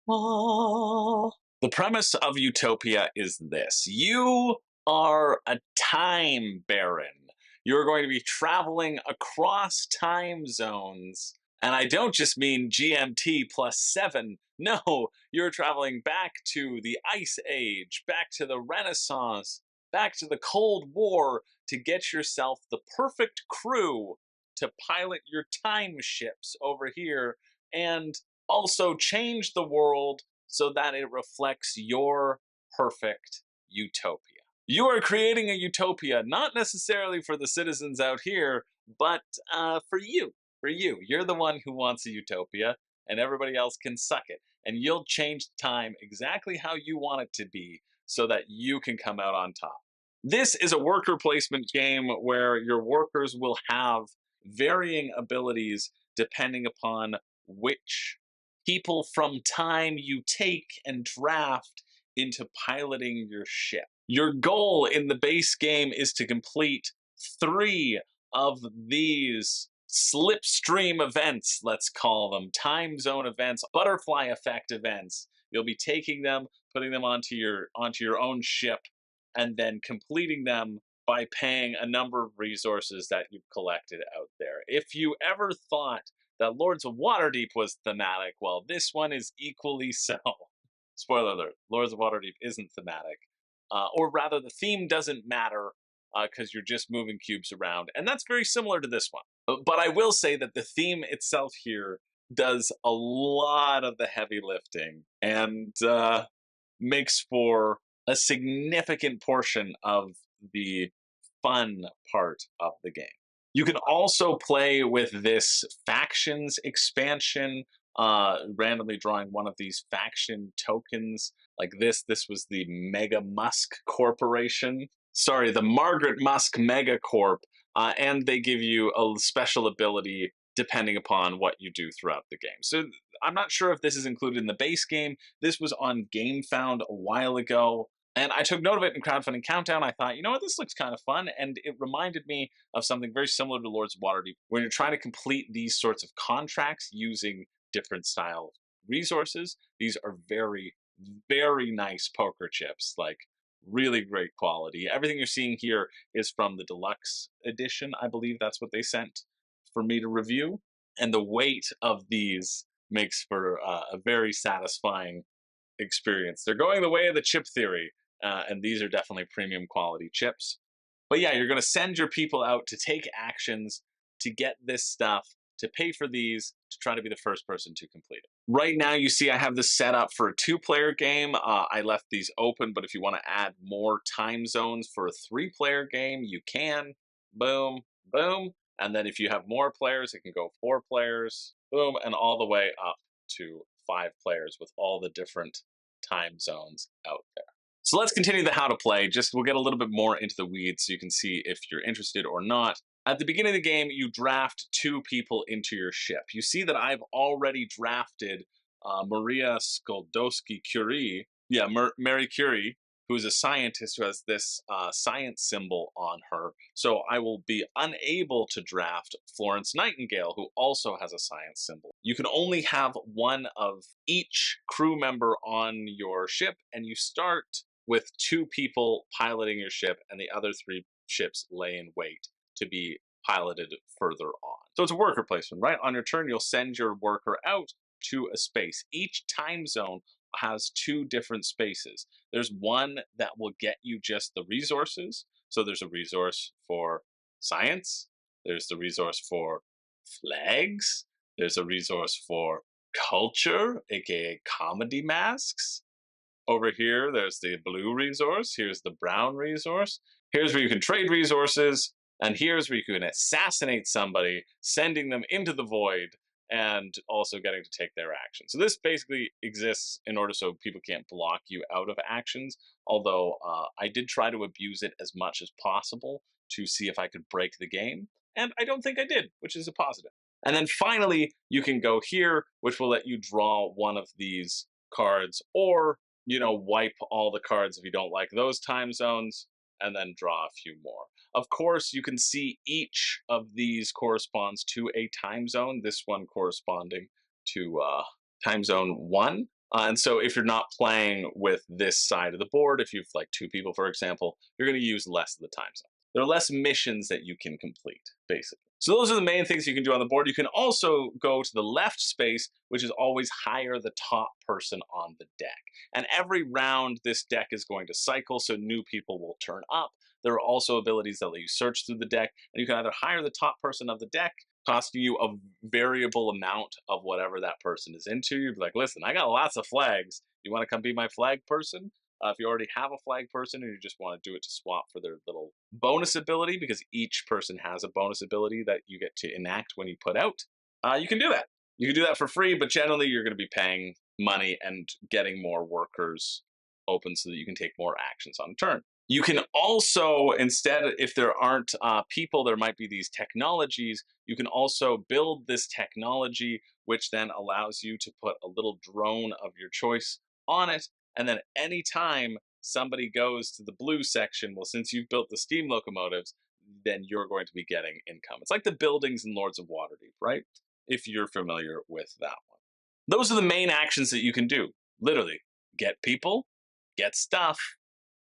Ah. The premise of Utopia is this: you are a time baron. You're going to be traveling across time zones. And I don't just mean GMT plus 7. No, you're traveling back to the Ice Age, back to the Renaissance, back to the Cold War to get yourself the perfect crew to pilot your time ships over here and also change the world so that it reflects your perfect utopia. You are creating a utopia, not necessarily for the citizens out here, but for you. For you. You're the one who wants a utopia, and everybody else can suck it. And you'll change time exactly how you want it to be so that you can come out on top. This is a worker placement game where your workers will have varying abilities depending upon which people from time you take and draft into piloting your ship. Your goal in the base game is to complete 3 of these slipstream events, let's call them, time zone events, butterfly effect events. You'll be taking them, putting them onto your own ship, and then completing them by paying a number of resources that you've collected out there. If you ever thought that Lords of Waterdeep was thematic, well, this one is equally so. Spoiler alert, Lords of Waterdeep isn't thematic. Or rather, the theme doesn't matter because you're just moving cubes around. And that's very similar to this one. But I will say that the theme itself here does a lot of the heavy lifting and makes for a significant portion of the fun part of the game. You can also play with this factions expansion, randomly drawing one of these faction tokens. Like this was the Mega Musk Corporation. Sorry, the Margaret Musk Mega Corp. And they give you a special ability depending upon what you do throughout the game. So I'm not sure if this is included in the base game. This was on GameFound a while ago. And I took note of it in Crowdfunding Countdown. I thought, you know what, this looks kind of fun. And it reminded me of something very similar to Lords of Waterdeep, when you're trying to complete these sorts of contracts using different style resources. These are very, very nice poker chips, like really great quality. Everything you're seeing here is from the deluxe edition. I believe that's what they sent for me to review. And the weight of these makes for a very satisfying experience. They're going the way of the chip theory, and these are definitely premium quality chips. But yeah, you're going to send your people out to take actions to get this stuff, to pay for these, to try to be the first person to complete it. Right now, you see I have this set up for a 2-player game. I left these open, but if you want to add more time zones for a 3-player game, you can. Boom, boom. And then if you have more players, it can go 4 players, boom, and all the way up to 5 players with all the different time zones out there. So let's continue the how to play. We'll get a little bit more into the weeds so you can see if you're interested or not. At the beginning of the game, you draft 2 people into your ship. You see that I've already drafted Maria Sklodowski-Curie, Mary Curie, who is a scientist who has this science symbol on her. So I will be unable to draft Florence Nightingale, who also has a science symbol. You can only have one of each crew member on your ship, and you start with 2 people piloting your ship, and the other 3 ships lay in wait to be piloted further on. So it's a worker placement, right? On your turn, you'll send your worker out to a space. Each time zone has 2 different spaces. There's one that will get you just the resources. So there's a resource for science. There's the resource for flags. There's a resource for culture, aka comedy masks. Over here, there's the blue resource. Here's the brown resource. Here's where you can trade resources. And here's where you can assassinate somebody, sending them into the void, and also getting to take their action. So this basically exists in order so people can't block you out of actions, although I did try to abuse it as much as possible to see if I could break the game, and I don't think I did, which is a positive. And then finally, you can go here, which will let you draw one of these cards, or, wipe all the cards if you don't like those time zones, and then draw a few more. Of course, you can see each of these corresponds to a time zone, this one corresponding to time zone 1. And so if you're not playing with this side of the board, if you've like two people, for example, you're going to use less of the time zone. There are less missions that you can complete, basically. So those are the main things you can do on the board. You can also go to the left space, which is always hire the top person on the deck. And every round, this deck is going to cycle, so new people will turn up. There are also abilities that let you search through the deck, and you can either hire the top person of the deck, costing you a variable amount of whatever that person is into. You'd be like, listen, I got lots of flags. You want to come be my flag person? If you already have a flag person and you just want to do it to swap for their little bonus ability, because each person has a bonus ability that you get to enact when you put out, you can do that. You can do that for free, but generally you're going to be paying money and getting more workers open so that you can take more actions on a turn. You can also, instead, if there aren't people, there might be these technologies. You can also build this technology, which then allows you to put a little drone of your choice on it. And then anytime somebody goes to the blue section, well, since you've built the steam locomotives, then you're going to be getting income. It's like the buildings in Lords of Waterdeep, right? If you're familiar with that one. Those are the main actions that you can do. Literally, get people, get stuff,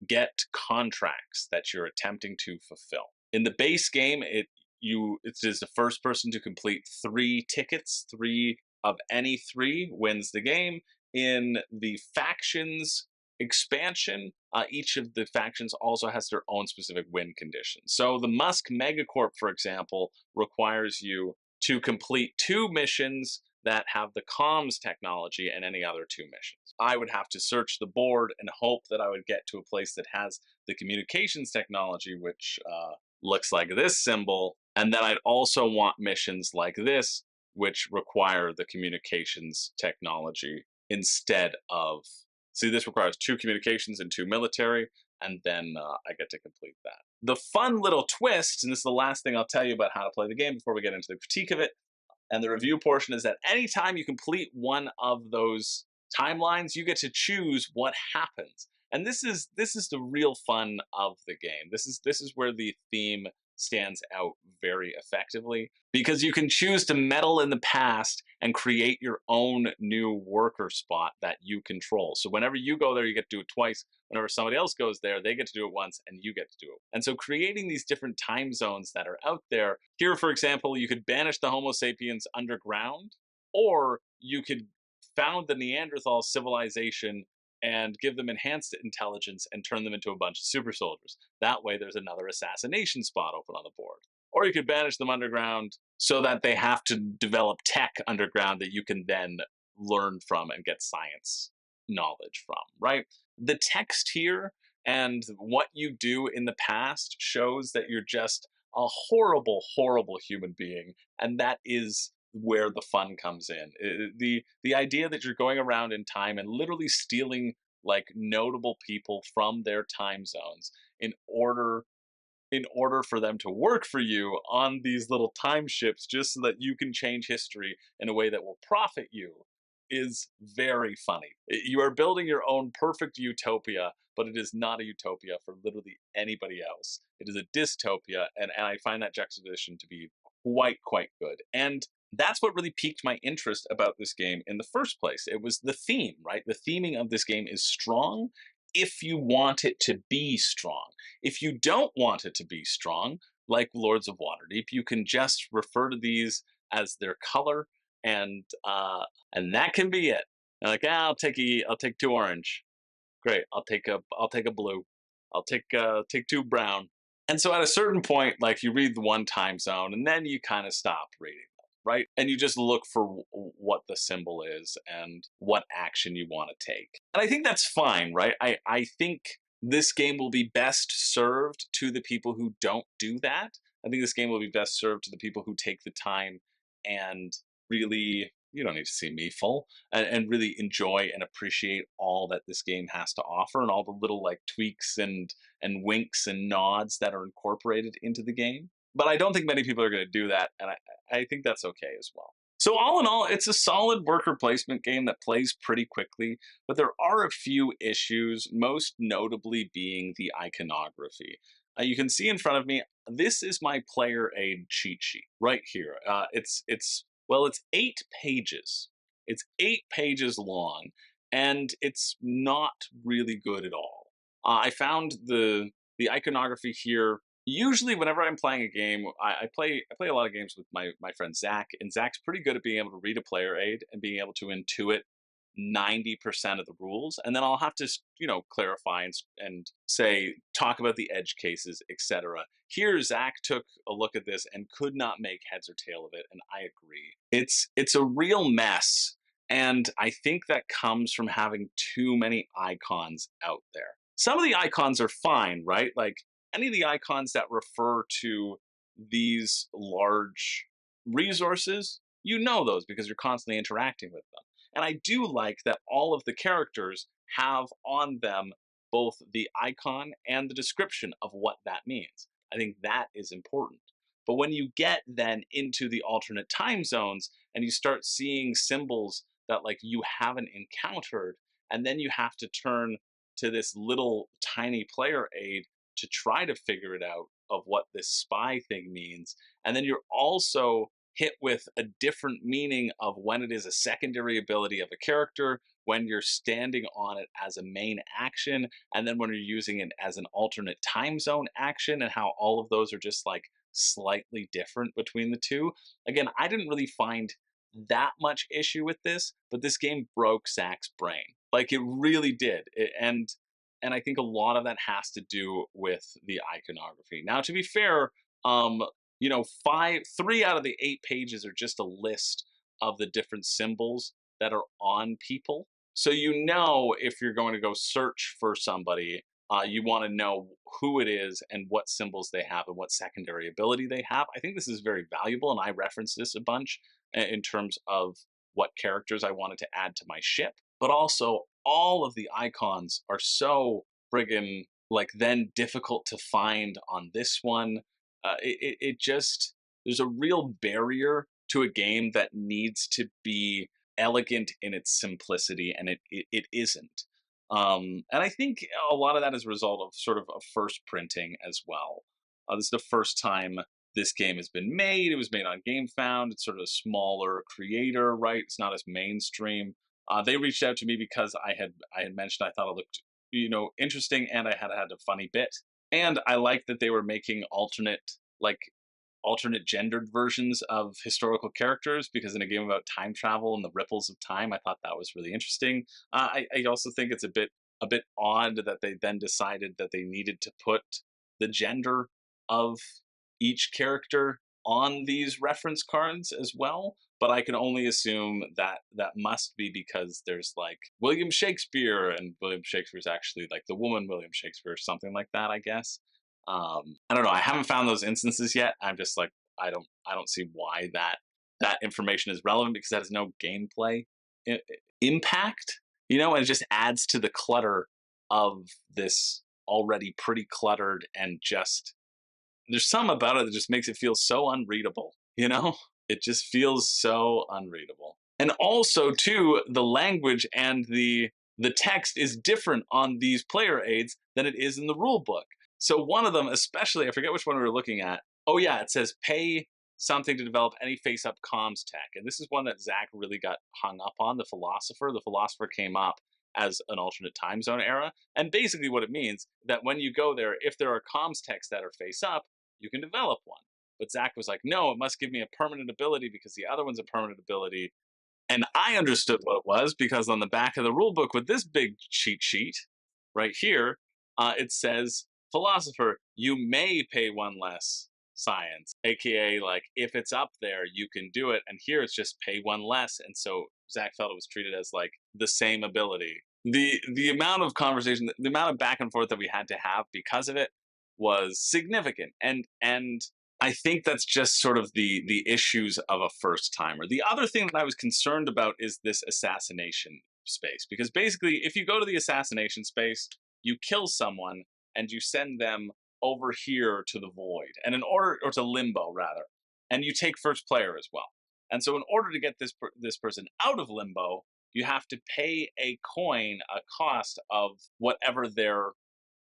get contracts that you're attempting to fulfill. In the base game, it is the first person to complete 3 tickets. 3 of any 3 wins the game. In the factions expansion, each of the factions also has their own specific win conditions. So the Musk Megacorp, for example, requires you to complete 2 missions that have the comms technology and any other 2 missions. I would have to search the board and hope that I would get to a place that has the communications technology, which looks like this symbol. And then I'd also want missions like this, which require the communications technology instead of. See, this requires 2 communications and 2 military, and then I get to complete that. The fun little twist, and this is the last thing I'll tell you about how to play the game before we get into the critique of it, and the review portion, is that anytime you complete one of those timelines, you get to choose what happens. And this is the real fun of the game. This is where the theme stands out very effectively, because you can choose to meddle in the past and create your own new worker spot that you control. So whenever you go there, you get to do it twice. Whenever somebody else goes there, they get to do it once and you get to do it. And so creating these different time zones that are out there. Here, for example, you could banish the Homo sapiens underground, or you could found the Neanderthal civilization and give them enhanced intelligence and turn them into a bunch of super soldiers. That way there's another assassination spot open on the board. Or you could banish them underground so that they have to develop tech underground that you can then learn from and get science knowledge from, right? The text here and what you do in the past shows that you're just a horrible, horrible human being, and that is where the fun comes in. The idea that you're going around in time and literally stealing like notable people from their time zones in order for them to work for you on these little time ships just so that you can change history in a way that will profit you is very funny. You are building your own perfect utopia, but it is not a utopia for literally anybody else. It is a dystopia, and I find that juxtaposition to be quite good. And that's what really piqued my interest about this game in the first place. It was the theme, right? The theming of this game is strong if you want it to be strong. If you don't want it to be strong, like Lords of Waterdeep, you can just refer to these as their color, and that can be it. And like, I'll take 2 orange. Great, I'll take a blue. I'll take 2 brown. And so at a certain point, like you read the one time zone, and then you kind of stop reading them, right? And you just look for what the symbol is and what action you want to take. And I think that's fine, right? I think this game will be best served to the people who don't do that. I think this game will be best served to the people who take the time and really, you don't need to see me full, and really enjoy and appreciate all that this game has to offer and all the little like tweaks and winks and nods that are incorporated into the game. But I don't think many people are going to do that, and I think that's okay as well. So all in all, it's a solid worker placement game that plays pretty quickly, but there are a few issues, most notably being the iconography. You can see in front of me, this is my player aid cheat sheet right here. It's 8 pages. It's 8 pages long, and it's not really good at all. I found the iconography here. Usually, whenever I'm playing a game, I play a lot of games with my friend Zach, and Zach's pretty good at being able to read a player aid and being able to intuit 90% of the rules, and then I'll have to clarify and say talk about the edge cases, etc. Here, Zach took a look at this and could not make heads or tail of it, and I agree. It's a real mess, and I think that comes from having too many icons out there. Some of the icons are fine, right? Like any of the icons that refer to these large resources, you know those because you're constantly interacting with them. And I do like that all of the characters have on them both the icon and the description of what that means. I think that is important. But when you get then into the alternate time zones and you start seeing symbols that like you haven't encountered, and then you have to turn to this little tiny player aid to try to figure it out of what this spy thing means. And then you're also hit with a different meaning of when it is a secondary ability of a character, when you're standing on it as a main action, and then when you're using it as an alternate time zone action, and how all of those are just like slightly different between the two. Again, I didn't really find that much issue with this, but this game broke Zach's brain. Like it really did. And I think a lot of that has to do with the iconography. Now, to be fair, um, three out of the 8 pages are just a list of the different symbols that are on people. So if you're going to go search for somebody, you want to know who it is and what symbols they have and what secondary ability they have. I think this is very valuable, and I reference this a bunch in terms of what characters I wanted to add to my ship. But also, all of the icons are so friggin' like then difficult to find on this one. It just, there's a real barrier to a game that needs to be elegant in its simplicity, and it isn't. And I think a lot of that is a result of sort of a first printing as well. This is the first time this game has been made. It was made on GameFound. It's sort of a smaller creator, right? It's not as mainstream. They reached out to me because I had mentioned I thought it looked interesting, and I had a funny bit, and I liked that they were making alternate gendered versions of historical characters, because in a game about time travel and the ripples of time, I thought that was really interesting. I also think it's a bit odd that they then decided that they needed to put the gender of each character on these reference cards as well. But I can only assume that that must be because there's like William Shakespeare, and William Shakespeare's actually like the woman William Shakespeare, or something like that, I guess. I don't know. I haven't found those instances yet. I'm just like, I don't see why that information is relevant, because that has no gameplay impact, and it just adds to the clutter of this already pretty cluttered, and just there's some about it that just makes it feel so unreadable. It just feels so unreadable. And also, too, the language and the text is different on these player aids than it is in the rule book. So one of them, especially, I forget which one we were looking at. Oh yeah, it says pay something to develop any face-up comms tech, and this is one that Zach really got hung up on. The philosopher. The philosopher came up as an alternate time zone era, and basically what it means that when you go there, if there are comms techs that are face up, you can develop one. But Zach was like, no, it must give me a permanent ability because the other one's a permanent ability. And I understood what it was, because on the back of the rule book with this big cheat sheet right here, it says, philosopher, you may pay one less science, aka like if it's up there, you can do it. And here it's just pay one less. And so Zach felt it was treated as like the same ability. The amount of conversation, the amount of back and forth that we had to have because of it was significant. And I think that's just sort of the issues of a first timer. The other thing that I was concerned about is this assassination space, because basically, if you go to the assassination space, you kill someone and you send them over here to the void, and or to limbo rather, and you take first player as well. And so, in order to get this person out of limbo, you have to pay a coin, a cost of whatever their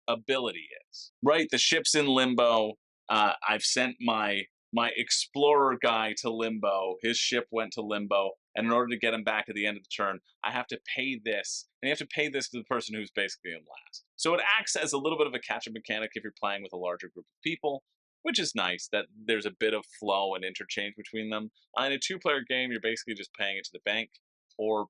ability is. Right, the ship's in limbo. I've sent my explorer guy to limbo. His ship went to limbo. and in order to get him back at the end of the turn, I have to pay this, and you have to pay this to the person who's basically in last. So it acts as a little bit of a catch-up mechanic if you're playing with a larger group of people, which is nice that there's a bit of flow and interchange between them. In a two-player game, you're basically just paying it to the bank or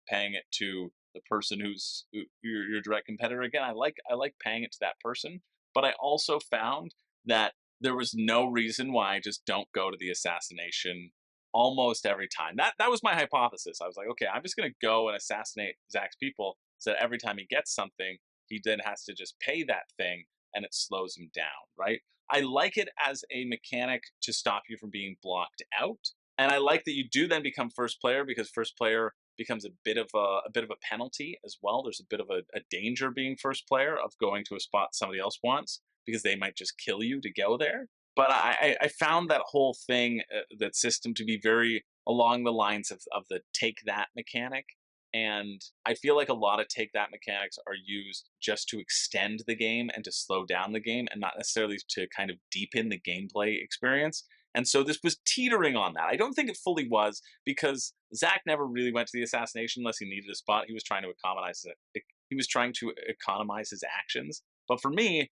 paying it to the person who's your direct competitor. Again, I like paying it to that person, but I also found that there was no reason why I just don't go to the assassination almost every time. That was my hypothesis. I was like, okay, I'm just gonna go and assassinate Zach's people, so that every time he gets something, he then has to just pay that thing, and it slows him down, right? I like it as a mechanic to stop you from being blocked out, and I like that you do then become first player, because first player becomes a bit of a penalty as well. There's a bit of a danger being first player of going to a spot somebody else wants, because they might just kill you to go there. But I found that whole thing, that system, to be very along the lines of the take that mechanic. And I feel like a lot of take that mechanics are used just to extend the game and to slow down the game, and not necessarily to kind of deepen the gameplay experience. And so this was teetering on that. I don't think it fully was, because Zach never really went to the assassination unless he needed a spot. He was trying to economize it. He was trying to economize his actions. But for me,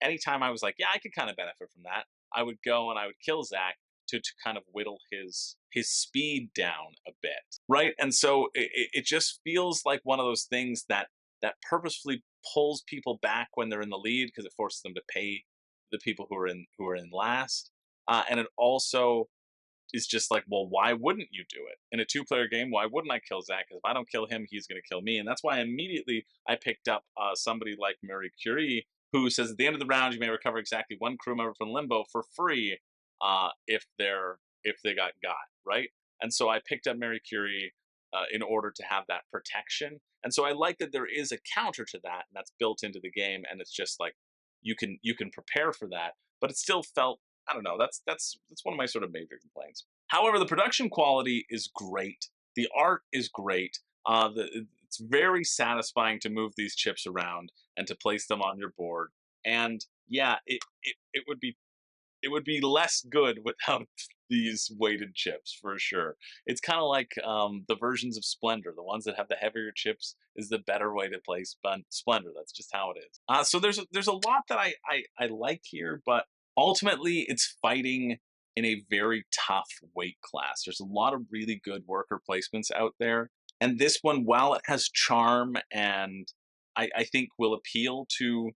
anytime I was like, yeah, I could kind of benefit from that, I would go and I would kill Zach to kind of whittle his speed down a bit, right? And so it just feels like one of those things that purposefully pulls people back when they're in the lead, because it forces them to pay the people who are in last, and it also is just like, well, why wouldn't you do it in a two-player game? Why wouldn't I kill Zach? Because if I don't kill him, he's going to kill me, and that's why immediately I picked up somebody like Marie Curie, who says at the end of the round you may recover exactly one crew member from limbo for free, if they got, right. And so I picked up Marie Curie in order to have that protection, and so I like that there is a counter to that, and that's built into the game, and it's just like you can prepare for that, but it still felt, I don't know. That's one of my sort of major complaints. However, the production quality is great. The art is great. It's very satisfying to move these chips around and to place them on your board. And yeah, it would be less good without these weighted chips for sure. It's kind of like the versions of Splendor. The ones that have the heavier chips is the better way to play Splendor. That's just how it is. So there's a lot that I like here, but ultimately it's fighting in a very tough weight class. There's a lot of really good worker placements out there, and this one, while it has charm and I think will appeal to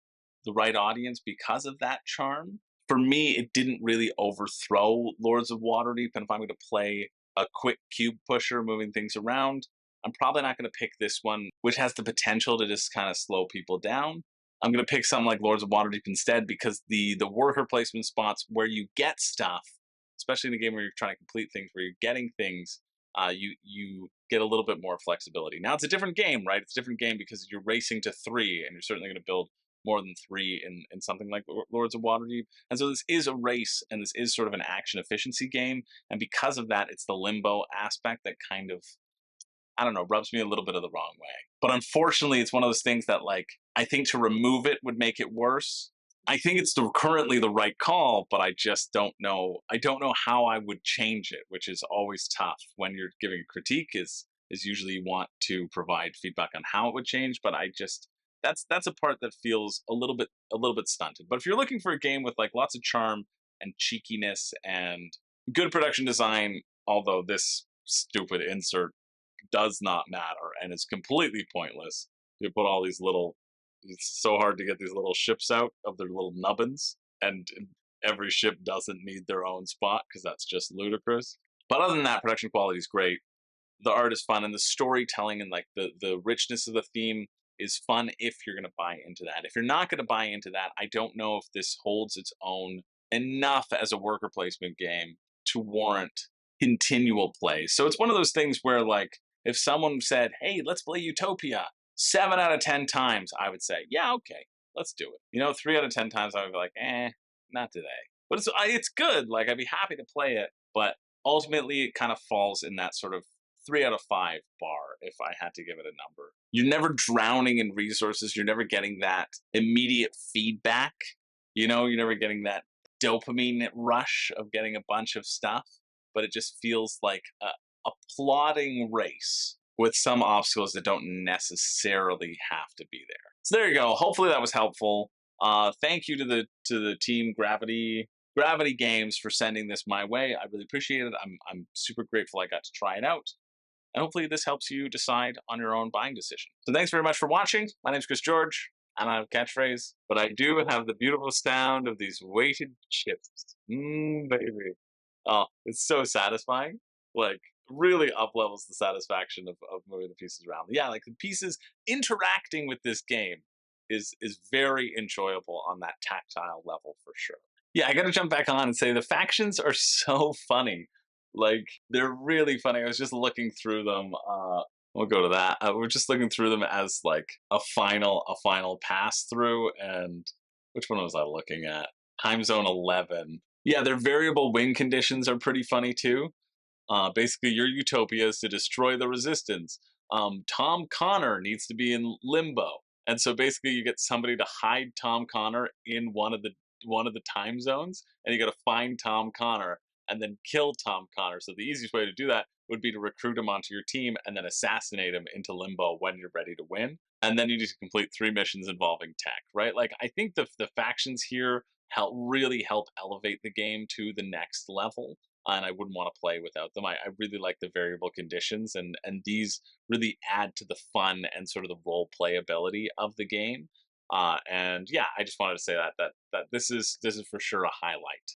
the right audience because of that charm, for me, it didn't really overthrow Lords of Waterdeep. And if I'm going to play a quick cube pusher moving things around, I'm probably not going to pick this one, which has the potential to just kind of slow people down. I'm going to pick something like Lords of Waterdeep instead, because the worker placement spots where you get stuff, especially in a game where you're trying to complete things, where you're getting things, you get a little bit more flexibility. Now it's a different game, right? It's a different game because you're racing to 3, and you're certainly going to build more than 3 in something like Lords of Waterdeep. And so this is a race, and this is sort of an action efficiency game. And because of that, it's the limbo aspect that kind of, I don't know, rubs me a little bit of the wrong way. But unfortunately, it's one of those things that, like, I think to remove it would make it worse. I think it's currently the right call, but I just don't know. I don't know how I would change it, which is always tough when you're giving a critique. Is usually you want to provide feedback on how it would change, but I just, that's a part that feels a little bit stunted. But if you're looking for a game with like lots of charm and cheekiness and good production design, although this stupid insert does not matter and it's completely pointless. You put all these little, it's so hard to get these little ships out of their little nubbins, and every ship doesn't need their own spot because that's just ludicrous. But other than that, production quality is great. The art is fun, and the storytelling and like the richness of the theme is fun if you're going to buy into that. If you're not going to buy into that, I don't know if this holds its own enough as a worker placement game to warrant continual play. So it's one of those things where, like, if someone said, hey, let's play Utopia 7 out of 10 times, I would say, yeah, okay, let's do it. 3 out of 10 times I would be like, not today. But it's good. Like, I'd be happy to play it, but ultimately it kind of falls in that sort of 3 out of 5 bar if I had to give it a number. You're never drowning in resources. You're never getting that immediate feedback. You're never getting that dopamine rush of getting a bunch of stuff, but it just feels like a plodding race with some obstacles that don't necessarily have to be there. So there you go. Hopefully that was helpful. Thank you to the team Gravity Games for sending this my way. I really appreciate it. I'm super grateful I got to try it out. And hopefully this helps you decide on your own buying decision. So thanks very much for watching. My name's Chris George. I don't have a catchphrase, but I do have the beautiful sound of these weighted chips. Mmm, baby. Oh, it's so satisfying. Like, really up levels the satisfaction of moving the pieces around. Yeah, like the pieces interacting with this game is very enjoyable on that tactile level for sure. Yeah, I gotta jump back on and say the factions are so funny. Like, they're really funny. I was just looking through them. We'll go to that. We're just looking through them as like a final pass through. And which one was I looking at? Time Zone 11. Yeah, their variable win conditions are pretty funny too. Basically, your Utopia is to destroy the resistance. Tom Connor needs to be in limbo, and so basically, you get somebody to hide Tom Connor in one of the time zones, and you got to find Tom Connor and then kill Tom Connor. So the easiest way to do that would be to recruit him onto your team and then assassinate him into limbo when you're ready to win. And then you need to complete 3 missions involving tech, right? Like I think the factions here really help elevate the game to the next level, and I wouldn't want to play without them. I really like the variable conditions, and these really add to the fun and sort of the role playability of the game. And yeah, I just wanted to say that this is for sure a highlight.